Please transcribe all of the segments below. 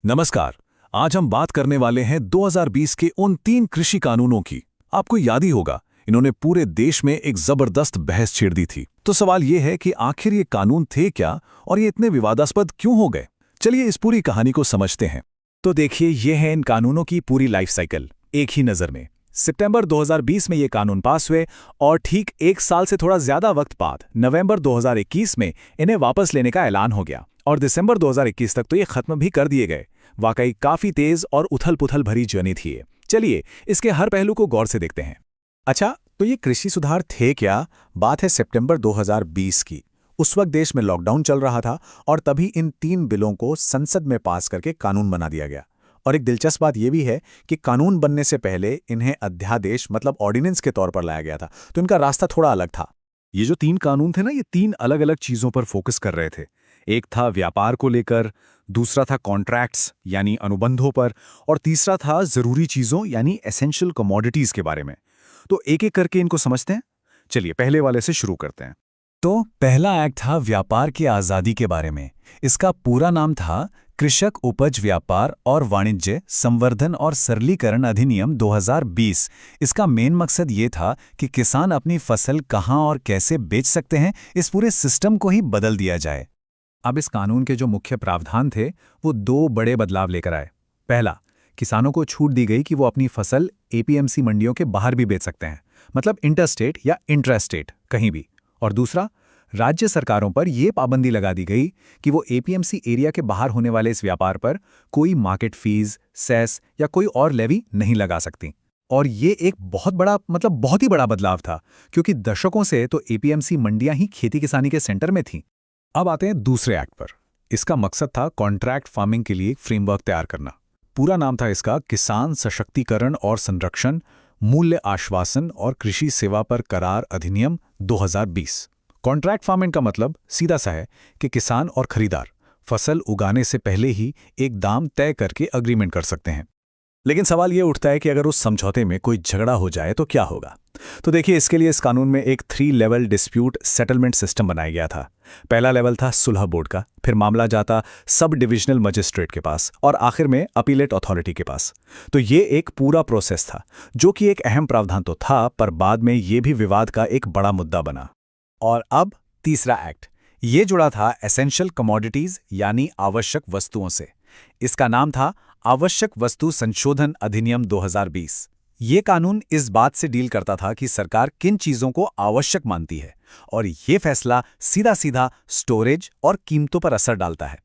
नमस्कार। आज हम बात करने वाले हैं 2020 के उन 3 कृषि कानूनों की। आपको याद ही होगा, इन्होंने पूरे देश में एक जबरदस्त बहस छेड़ दी थी। तो सवाल ये है कि आखिर ये कानून थे क्या और ये इतने विवादास्पद क्यों हो गए। चलिए इस पूरी कहानी को समझते हैं। तो देखिए, ये है इन कानूनों की पूरी लाइफ साइकिल एक ही नज़र में। सितंबर 2020 में ये कानून पास हुए और ठीक एक साल से थोड़ा ज्यादा वक्त बाद नवंबर 2021 में इन्हें वापस लेने का ऐलान हो गया और दिसंबर 2021 तक तो ये खत्म भी कर दिए गए। वाकई काफी तेज और उथल-पुथल भरी जर्नी थी ये। चलिए इसके हर पहलू को गौर से देखते हैं। अच्छा, तो ये कृषि सुधार थे क्या? बात है सितंबर 2020 की। उस वक्त देश में लॉकडाउन चल रहा था और तभी इन 3 बिलों को संसद में पास करके कानून बना दिया गया। और एक दिलचस्प बात यह भी है कि कानून बनने से पहले इन्हें अध्यादेश मतलब ऑर्डिनेंस के तौर पर लाया गया था, तो इनका रास्ता थोड़ा अलग था। ये जो 3 कानून थे ना, ये 3 अलग-अलग चीजों पर फोकस कर रहे थे। एक था व्यापार को लेकर, दूसरा था कॉन्ट्रैक्ट्स यानी अनुबंधों पर, और तीसरा था जरूरी चीजों यानी एसेंशियल कमोडिटीज के बारे में। तो एक-एक करके इनको समझते हैं। चलिए पहले वाले से शुरू करते हैं। तो पहला एक्ट था व्यापार की आज़ादी के बारे में। इसका पूरा नाम था कृषक उपज व्यापार और वाणिज्य संवर्धन और सरलीकरण अधिनियम 2020। इसका मेन मकसद ये था कि किसान अपनी फसल कहाँ और कैसे बेच सकते हैं, इस पूरे सिस्टम को ही बदल दिया जाए। अब इस कानून के जो मुख्य प्रावधान थे वो 2 बड़े बदलाव लेकर आए। पहला, किसानों को छूट दी गई कि वो अपनी फसल एपीएमसी मंडियों के बाहर भी बेच सकते हैं, मतलब इंटरस्टेट या इंट्रास्टेट कहीं भी। और दूसरा, राज्य सरकारों पर यह पाबंदी लगा दी गई कि वो एपीएमसी एरिया के बाहर होने वाले इस व्यापार पर कोई मार्केट फीस, सेस या कोई और लेवी नहीं लगा सकती। और ये एक बहुत ही बड़ा बदलाव था, क्योंकि दशकों से तो एपीएमसी मंडियां ही खेती किसानी के सेंटर में थीं। अब आते हैं दूसरे एक्ट पर। इसका मकसद था कॉन्ट्रैक्ट फार्मिंग के लिए एक फ्रेमवर्क तैयार करना। पूरा नाम था इसका किसान सशक्तिकरण और संरक्षण, मूल्य आश्वासन और कृषि सेवा पर करार अधिनियम 2020। कॉन्ट्रैक्ट फार्मिंग का मतलब सीधा सा है कि किसान और खरीदार फसल उगाने से पहले ही एक दाम तय करके अग्रीमेंट कर सकते हैं। लेकिन सवाल यह उठता है कि अगर उस समझौते में कोई झगड़ा हो जाए तो क्या होगा। तो देखिए, इसके लिए इस कानून में एक 3 लेवल डिस्प्यूट सेटलमेंट सिस्टम बनाया गया था। पहला लेवल था सुलह बोर्ड का, फिर मामला जाता सब डिविजनल मजिस्ट्रेट के पास और आखिर में अपीलेट अथॉरिटी के पास। तो ये एक पूरा प्रोसेस था, जो कि एक अहम प्रावधान तो था, पर बाद में ये भी विवाद का एक बड़ा मुद्दा बना। और अब तीसरा एक्ट, ये जुड़ा था एसेंशियल कमोडिटीज यानी आवश्यक वस्तुओं से। इसका नाम था आवश्यक वस्तु संशोधन अधिनियम 2020। ये कानून इस बात से डील करता था कि सरकार किन चीजों को आवश्यक मानती है, और ये फैसला सीधा सीधा स्टोरेज और कीमतों पर असर डालता है।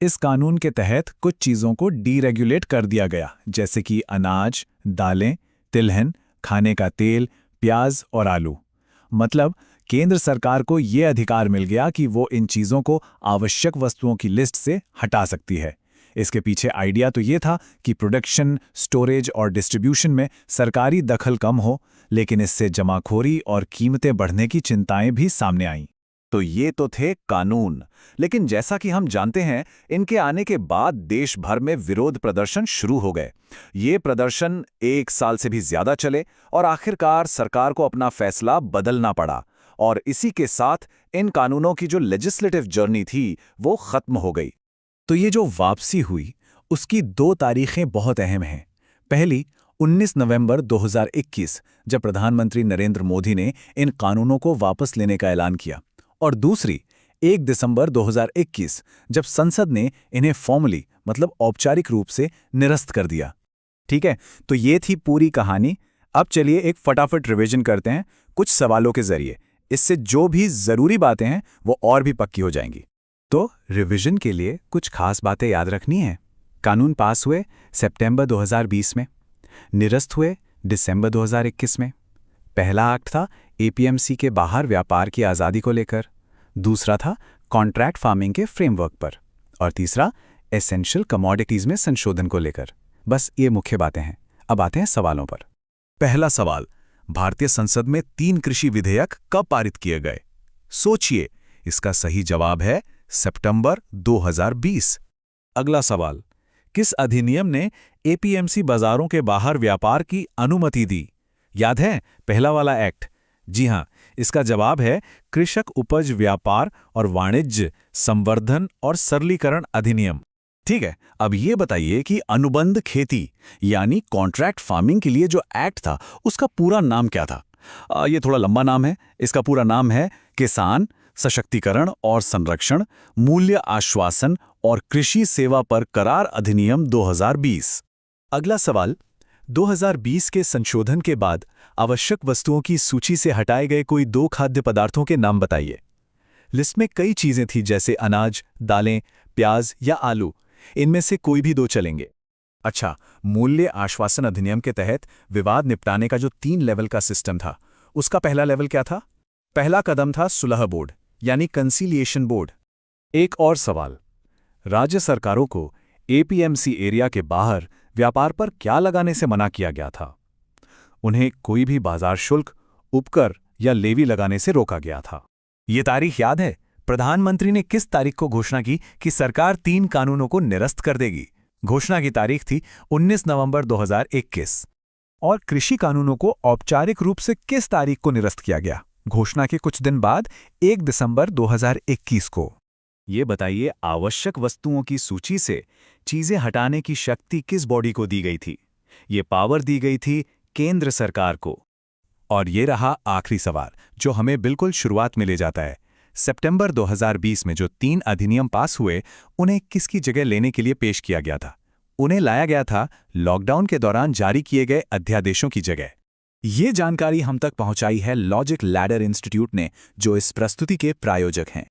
इस कानून के तहत कुछ चीजों को डीरेगुलेट कर दिया गया, जैसे कि अनाज, दालें, तिलहन, खाने का तेल, प्याज और आलू। मतलब केंद्र सरकार को ये अधिकार मिल गया कि वो इन चीजों को आवश्यक वस्तुओं की लिस्ट से हटा सकती है। इसके पीछे आइडिया तो ये था कि प्रोडक्शन, स्टोरेज और डिस्ट्रीब्यूशन में सरकारी दखल कम हो, लेकिन इससे जमाखोरी और कीमतें बढ़ने की चिंताएं भी सामने आईं। तो ये तो थे कानून, लेकिन जैसा कि हम जानते हैं, इनके आने के बाद देश भर में विरोध प्रदर्शन शुरू हो गए। ये प्रदर्शन 1 साल से भी ज्यादा चले और आखिरकार सरकार को अपना फैसला बदलना पड़ा। और इसी के साथ इन कानूनों की जो लेजिस्लेटिव जर्नी थी, वो खत्म हो गई। तो ये जो वापसी हुई, उसकी 2 तारीखें बहुत अहम हैं। पहली 19 नवंबर 2021, जब प्रधानमंत्री नरेंद्र मोदी ने इन कानूनों को वापस लेने का ऐलान किया, और दूसरी 1 दिसंबर 2021, जब संसद ने इन्हें फॉर्मली मतलब औपचारिक रूप से निरस्त कर दिया। ठीक है, तो ये थी पूरी कहानी। अब चलिए एक फटाफट रिवीजन करते हैं कुछ सवालों के जरिए। इससे जो भी जरूरी बातें हैं वो और भी पक्की हो जाएंगी। तो रिवीजन के लिए कुछ खास बातें याद रखनी है। कानून पास हुए सितंबर 2020 में, निरस्त हुए दिसंबर 2021 में। पहला एक्ट था एपीएमसी के बाहर व्यापार की आज़ादी को लेकर, दूसरा था कॉन्ट्रैक्ट फार्मिंग के फ्रेमवर्क पर, और तीसरा एसेंशियल कमोडिटीज में संशोधन को लेकर। बस ये मुख्य बातें हैं। अब आते हैं सवालों पर। पहला सवाल, भारतीय संसद में 3 कृषि विधेयक कब पारित किए गए? सोचिए, इसका सही जवाब है सितंबर 2020। अगला सवाल, किस अधिनियम ने एपीएमसी बाजारों के बाहर व्यापार की अनुमति दी? याद है पहला वाला एक्ट? जी हां, इसका जवाब है कृषक उपज व्यापार और वाणिज्य संवर्धन और सरलीकरण अधिनियम। ठीक है, अब ये बताइए कि अनुबंध खेती यानी कॉन्ट्रैक्ट फार्मिंग के लिए जो एक्ट था उसका पूरा नाम क्या था? ये थोड़ा लंबा नाम है। इसका पूरा नाम है किसान सशक्तिकरण और संरक्षण, मूल्य आश्वासन और कृषि सेवा पर करार अधिनियम 2020। अगला सवाल, 2020 के संशोधन के बाद आवश्यक वस्तुओं की सूची से हटाए गए कोई 2 खाद्य पदार्थों के नाम बताइए। लिस्ट में कई चीजें थी जैसे अनाज, दालें, प्याज या आलू। इनमें से कोई भी 2 चलेंगे। अच्छा, मूल्य आश्वासन अधिनियम के तहत विवाद निपटाने का जो 3 लेवल का सिस्टम था, उसका पहला लेवल क्या था? पहला कदम था सुलह बोर्ड यानी कंसीलिएशन बोर्ड। एक और सवाल, राज्य सरकारों को एपीएमसी एरिया के बाहर व्यापार पर क्या लगाने से मना किया गया था? उन्हें कोई भी बाजार शुल्क, उपकर या लेवी लगाने से रोका गया था। ये तारीख याद है? प्रधानमंत्री ने किस तारीख को घोषणा की कि सरकार 3 कानूनों को निरस्त कर देगी? घोषणा की तारीख थी 19 नवंबर 2021। और कृषि कानूनों को औपचारिक रूप से किस तारीख को निरस्त किया गया? घोषणा के कुछ दिन बाद 1 दिसंबर 2021 को। ये बताइए, आवश्यक वस्तुओं की सूची से चीजें हटाने की शक्ति किस बॉडी को दी गई थी? ये पावर दी गई थी केंद्र सरकार को। और ये रहा आखिरी सवाल जो हमें बिल्कुल शुरुआत में ले जाता है। सितंबर 2020 में जो 3 अधिनियम पास हुए, उन्हें किसकी जगह लेने के लिए पेश किया गया था? उन्हें लाया गया था लॉकडाउन के दौरान जारी किए गए अध्यादेशों की जगह। ये जानकारी हम तक पहुंचाई है लॉजिक लैडर इंस्टीट्यूट ने, जो इस प्रस्तुति के प्रायोजक हैं।